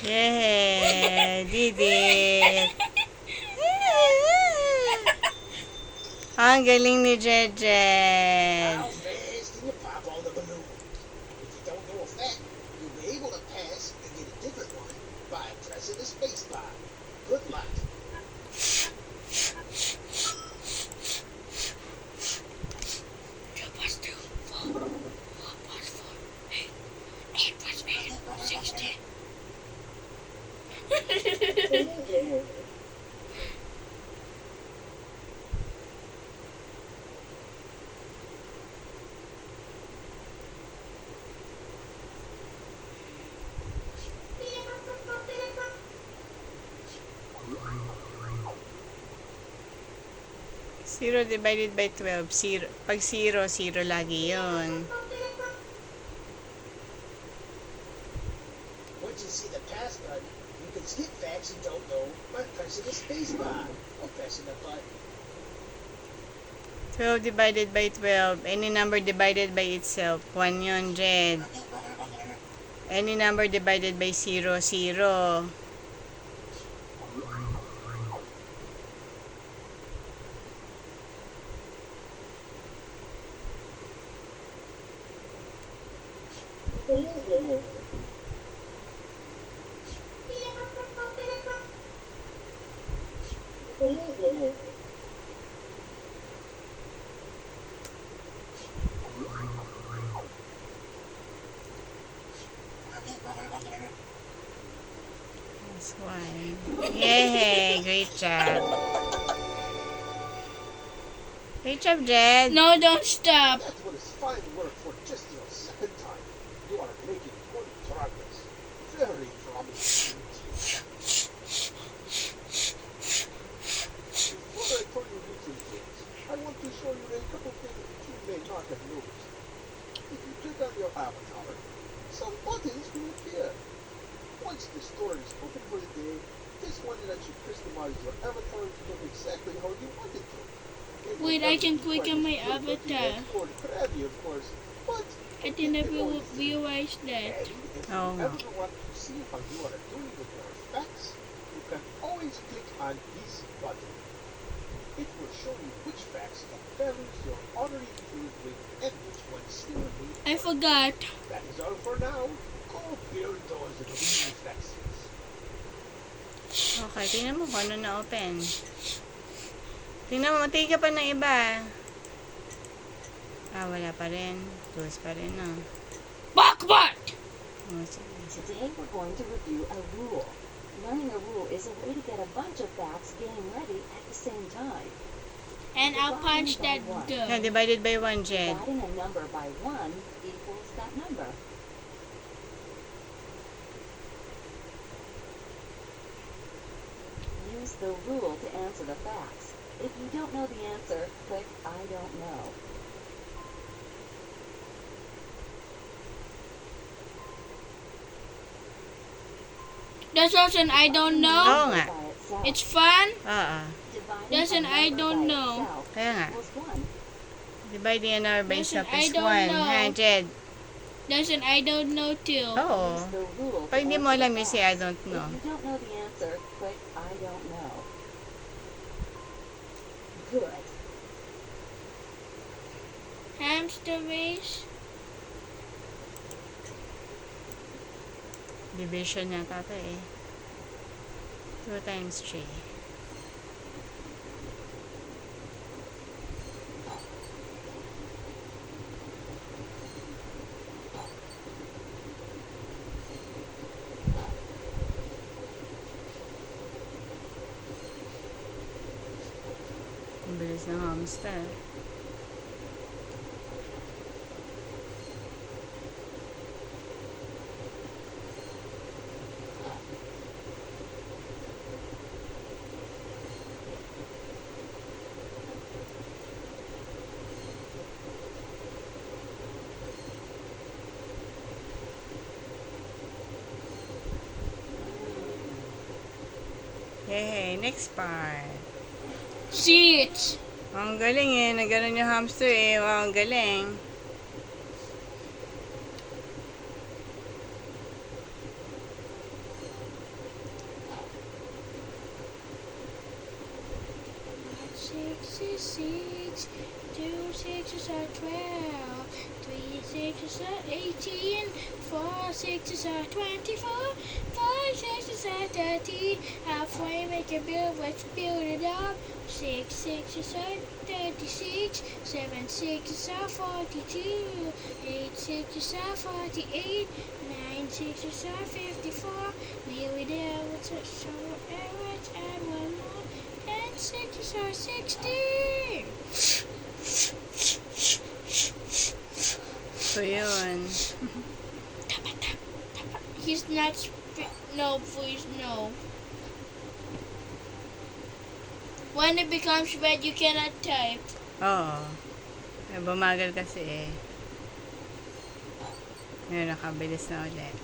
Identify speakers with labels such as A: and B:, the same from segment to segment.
A: Yeah, did it. Ang galing ni Jedjed.
B: How fast can you pop all the balloons? If you don't know a fact, you'll be able to pass and get a different one by pressing the space bar. Good luck.
A: Zero divided by 12. Zero. Pag zero, zero lagi yun.
B: Once you see the pass button, you can skip facts you don't know by pressing the space bar or pressing the button.
A: 12 divided by 12. Any number divided by itself. 1 yun, Jed. Any number divided by 0, 0. That's one. Yay! Great job. Great job, Jed.
C: No, don't stop.
B: That's what is fine work for just your second time. You are making good progress. Very promising. Before I turn you into things, I want to show you a couple things that you may not have noticed. If you click on your avatar, some buttons will appear. Once the store is open for the day, this one lets you customize your avatar to look exactly how you want it to.
C: Wait, I can click on my avatar.
B: Crabby, of course, but
C: I didn't realize that.
B: and if
A: Oh.
B: you ever want to see how you are doing with your effects, you can always click on this button. It will show you which facts and values you're already filled with and which ones still need.
C: I forgot.
B: That is all for now. Go build those green effects.
A: Okay, tingnan mo kung ano na-open. Tingnan mo, matigil ka pa ng iba. Wala pa rin. Close pa rin, no?
C: Bakbat!
A: Oh, sige.
D: Today we're going to review a rule. Learning a rule is a way to get a bunch of facts getting ready at the same time.
C: And I'll punch that
A: Yeah,
C: girl.
A: divided by 1, Jed.
D: Dividing a number by 1 equals that number. Use the rule to answer the facts. If you don't know the answer, click I don't know.
C: That's also an I don't know.
A: Oo nga.
D: By itself.
C: It's fun.
A: Oo.
D: Dividing
C: That's
D: a
C: an I
D: number
C: don't
D: by
C: know.
D: itself
A: Kaya nga.
D: equals 1.
A: Dividing an hour by
C: Listen,
A: itself
C: I
A: is
C: don't
A: 1.
C: know.
A: Ha, Jed?
C: That's an I don't know too.
A: Oo.
D: Use the rule to
A: Pag hindi mo
D: answer
A: alam,
D: the
A: you say, I
D: facts.
A: don't know.
D: If you don't know the answer, click I don't know. Good.
C: Hamster race.
A: Division yata ito eh. 2 times 3. Ang bilis ng hamster. Yay! Next part.
C: Seats.
A: Ang galing eh. Nagganon yung hamster eh. Wow, ang galing.
C: 6. 2 6s are 12. 3 6s are 18. 4 6s are 24. 5 6s are 30. Halfway make a build, let's build it up. 6 6s are 36. 7 6s are 42. 8 6s are 48. 9 6s are 54. Nearly there, let's add one more. 10 6s are 60.
A: So, yun.
C: He's not no, please, no. When it becomes red, you cannot type.
A: Oo. Eh, bumagal kasi eh. Ngayon, nakabilis na ulit.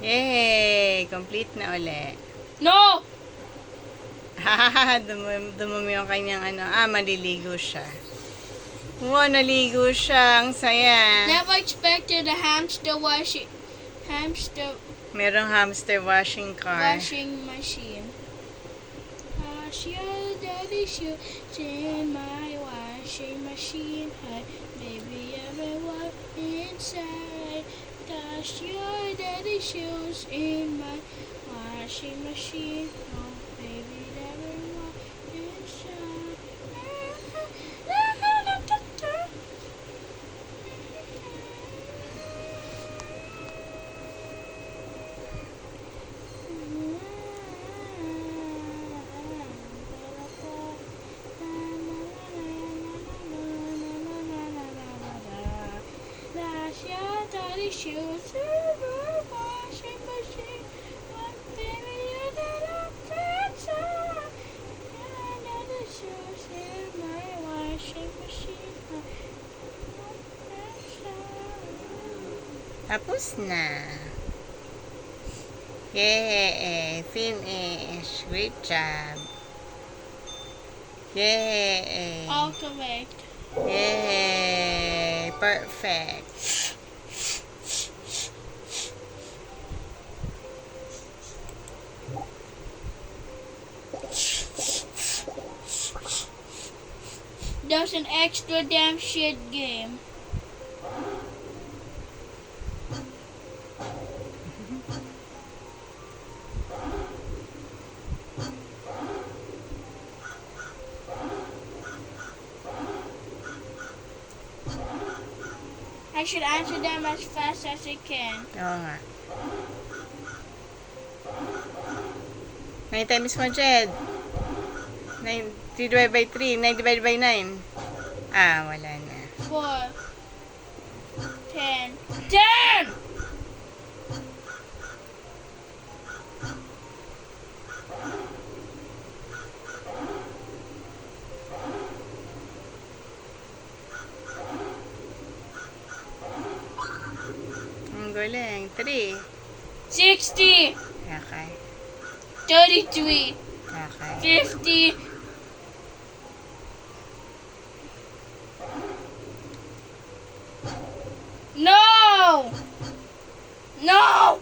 A: Yay! Complete na ulit.
C: No!
A: Hahaha, dumumi yung kanyang ano. Maliligo siya. Wow, naligo siya. Ang saya.
C: Never expected a hamster
A: Merong hamster washing car.
C: washing machine. Wash your dirty shoes in my washing machine. Hi, baby, everyone inside. Wash your dirty shoes in my washing machine. Oh, baby, everyone inside. Shoes in my washing machine. One baby, you did a the shoes in my washing machine.
A: Tapos na. Yay! Finish. Great job. Yay!
C: All correct.
A: Yay! Perfect.
C: That's an extra damn shit game. I should answer them as fast as I can.
A: Oo nga. 9 times 1, Jed. 9, 3 divided by 3. 9 divided by 9. Wala na.
C: 4, 10, 10!
A: Ang galing. 3.
C: 60,
A: Okay.
C: 33,
A: Okay.
C: 50, no! No!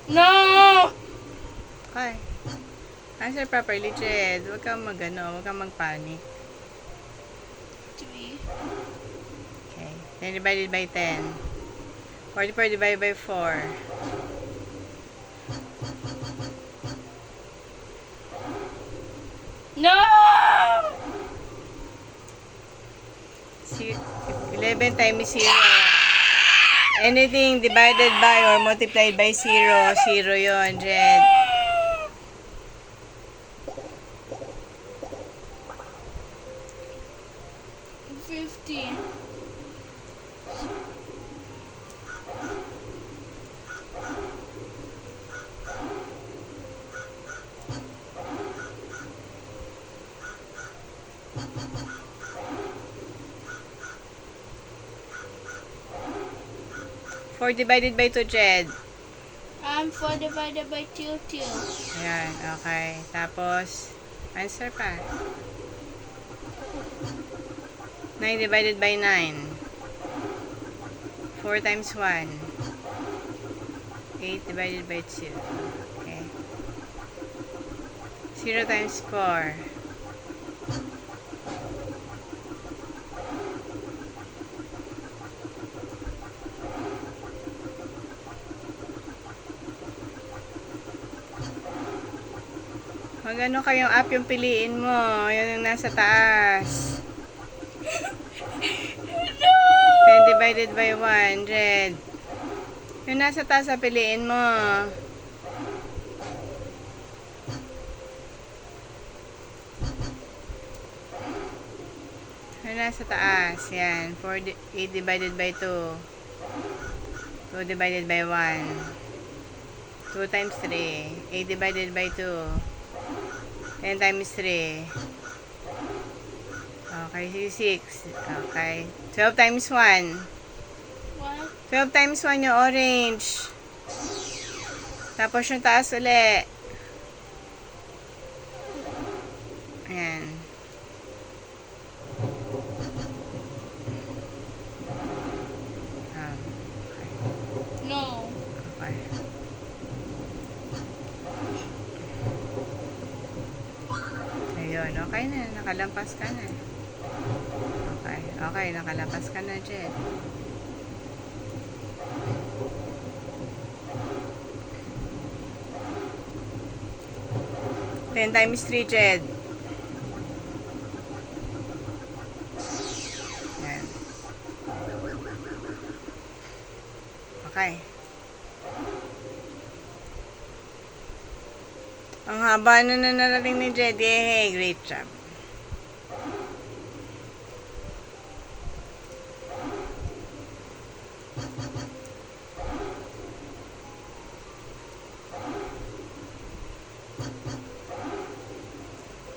C: No!
A: Okay. Answer properly, Jed. Huwag kang huwag kang magpanic.
C: 3,
A: Okay. 10 divided by 10. 44 divided by 4.
C: no!
A: 11 times 0. Anything divided by or multiplied by 0, 0 yon, Jed. Four divided by 2, Jed.
C: 4 divided by 2, 2.
A: Ayan, okay. Tapos, answer pa. 9 divided by 9. 4 times 1. 8 divided by 2. Okay. 0 times 4. Magano kayong up yung piliin mo. Yan yung nasa taas. 10 divided by 100. Yung nasa taas sa piliin mo. Yung nasa taas. Yan. 8 divided by 2. 2 divided by 1. 2 times 3. 8 divided by 2. 10 times 3. Okay, 6. Okay. 12 times 1.
C: What?
A: 12 times 1 yung orange. Tapos yung taas uli. Ayan.
C: No.
A: Okay. Ayun, okay na. Nakalampas ka na. Okay, okay. Nakalampas ka na, Jed. Ten times 3, Jed. Ayan. Okay. Ang haba na narating ni Jed. Hey, great job.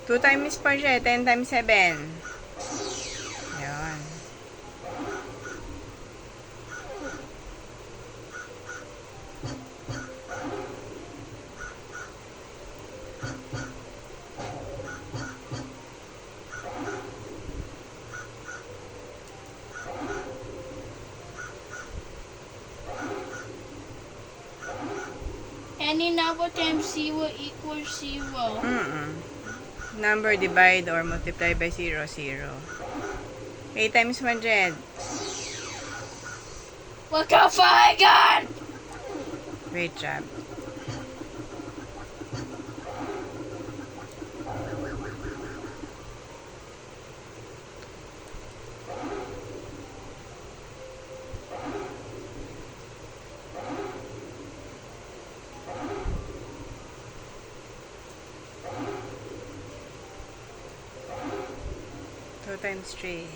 A: Two times 4 siya. 10 times 7. Ayan.
C: Any number times 0 equals 0.
A: Number divide or multiply by 0, 0. 8 times 100.
C: Look how far I got!
A: Great job. Two times 3.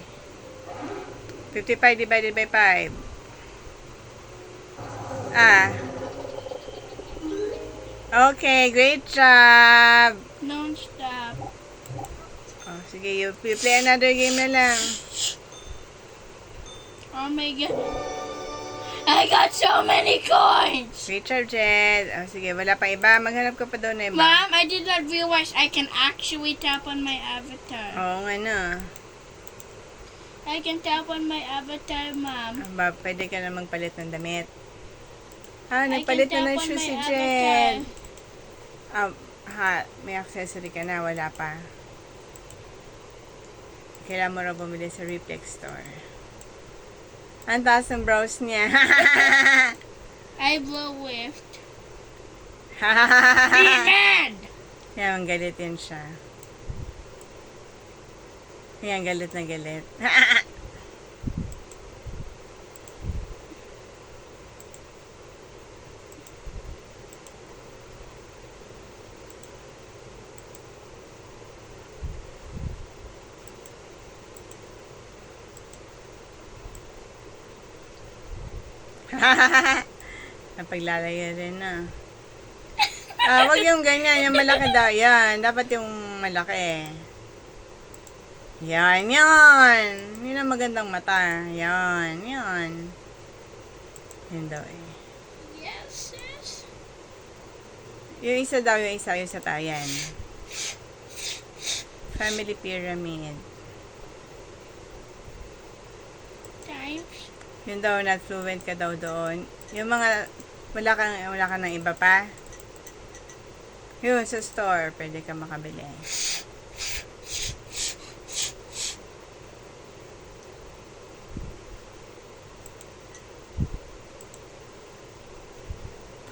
A: 55 divided by 5. Okay, great job.
C: Non-stop.
A: Oh, sige, you play another game na lang.
C: Oh my god. I got so many coins!
A: Great job, Jed. Oh, sige, wala pa iba. Maghanap ka pa doon na iba.
C: Mom, I did not realize I can actually tap on my avatar.
A: Oo nga na.
C: I can tap on my avatar, Mom.
A: Ba, pwede ka na magpalit ng damit. Ah,
C: I
A: nagpalit
C: can
A: na ng
C: tap on
A: shoes
C: my
A: si
C: avatar.
A: Jed. May accessory ka na. Wala pa. Kailangan mo raw bumili sa Reflex Store. Ang taas ng brows niya.
C: I blow lift. Be mad!
A: Yan, galitin siya. Yan, galit na galit. Napaglalayo rin na. Wag yung ganyan, yung malaki daw. Yan, dapat yung malaki. Yan, yan. Yun ang magandang mata. Yan, yan. Yun daw eh.
C: Yes, sis.
A: Yung isa daw, yung isa, yung sa tayan. Family pyramid.
C: Times.
A: Yun daw, not fluent ka daw doon. Yung mga, wala ka ng iba pa. Yun, sa store, pwede ka makabili.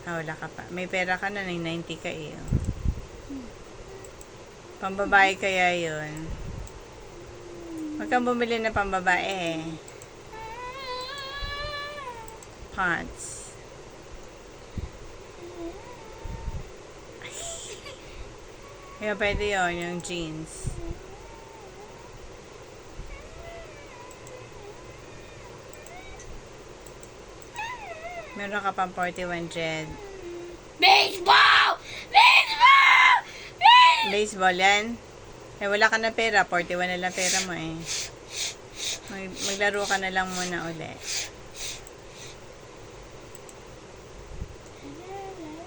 A: Ah, wala ka pa. May pera ka na, 90 ka eh. Oh. Pambabae kaya yun. Huwag kang bumili na pambabae eh. Pants. Kaya pwede yun, yung jeans. Meron ka pang 41, Jed.
C: Baseball! Baseball! Baseball!
A: Baseball yan? Eh, wala ka na pera. 41 na lang pera mo eh. Maglaro ka na lang muna uli.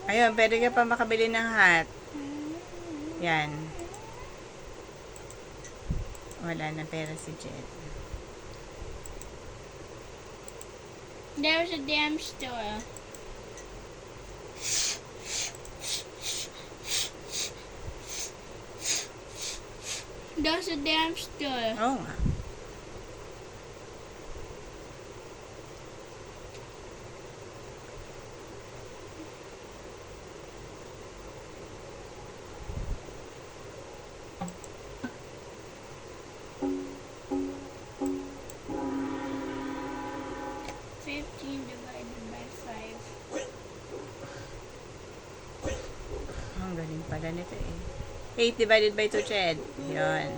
A: Ayun, pwede ka pa makabili ng hat. Yan. Wala na pera si Jed.
C: There's a damn store. There's a damn store.
A: Oo nga. Ang galing pala nito eh. 8 divided by 2, Jed. Yun.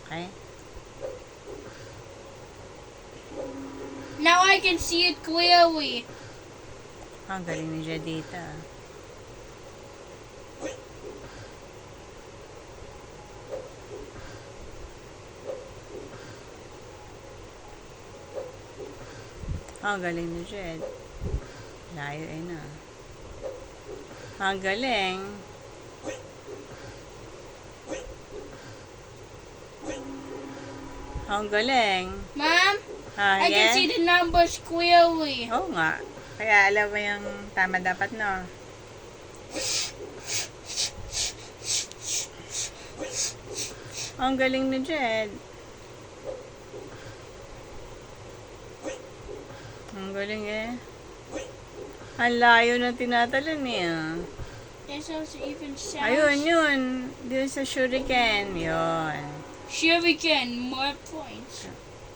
A: Okay.
C: Now I can see it clearly.
A: Ang galing ni Jed dito. Ang galing ni Jed. Layo eh na. Ang galing. Ang galing.
C: Mom,
A: Ah,
C: I can
A: yeah?
C: see the numbers clearly.
A: Oo nga. Kaya alam mo yung tama dapat, no? Ang galing ni Jed. Ang galing eh. Ang layo ng tinatalan niya.
C: There's also even sounds.
A: Ayun, yun. Doon sa shuriken. Yun.
C: Shuriken, more points.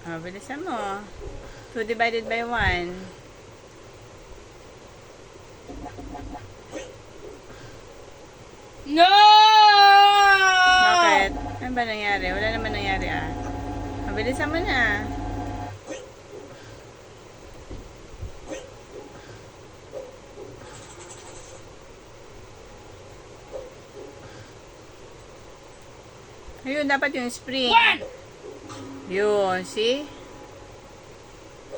A: Oh, bilisan mo. 2 divided by 1.
C: No!
A: Bakit? Ano ba nangyari? Wala naman nangyari ah. Mabilisan mo na. Ayun, dapat yung spring.
C: One!
A: Yun, see?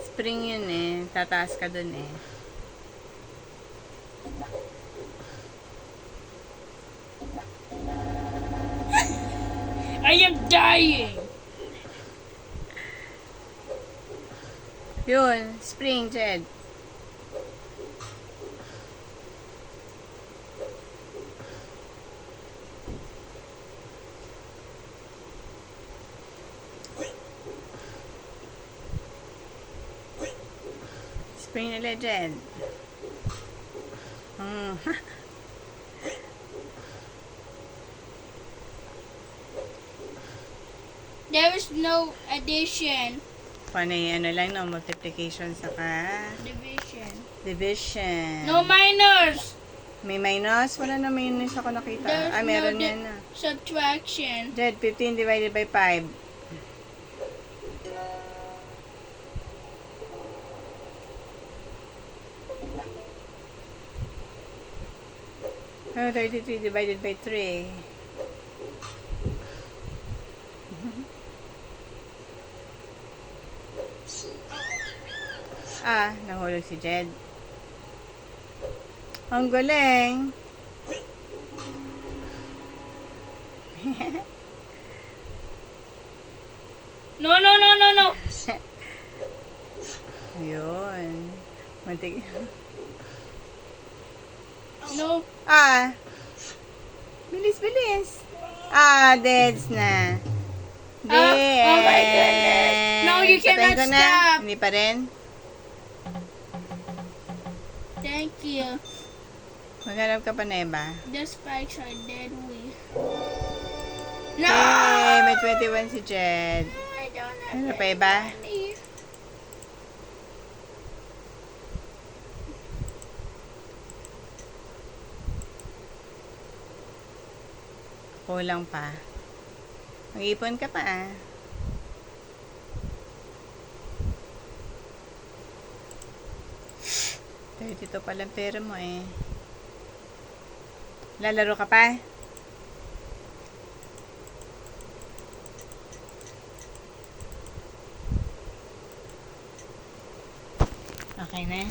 A: Spring yun eh. Tataas ka dun eh.
C: I am dying.
A: Yun, spring, Jed. Spring na legend.
C: There is no addition.
A: Panay ano lang no, multiplication saka
C: Division.
A: division.
C: No minors.
A: May minus? Wala na minus ako nakita.
C: There's
A: Ah, meron
C: no
A: yan na.
C: subtraction.
A: Jed, 15 divided by 5. Oh, 33 divided by 3. Ah, nahulog si Jed. Ang galing.
C: No, no, no, no, no.
A: Yun. Muntik.
C: No.
A: Ah. Bilis, bilis. Deads na. Deads.
C: Oh my goodness. No, you
A: Patayin
C: cannot
A: ko na.
C: stop.
A: Hindi pa rin.
C: Thank you.
A: Maghanap ka pa na iba.
C: The spikes are deadly. No!
A: Hey, may 21 si Jed.
C: I don't have
A: Ano pa
C: any
A: iba?
C: money.
A: Kulang pa. Mag-ipon ka pa ah. Dito palang pera mo eh. Lalaro ka pa? Okay na.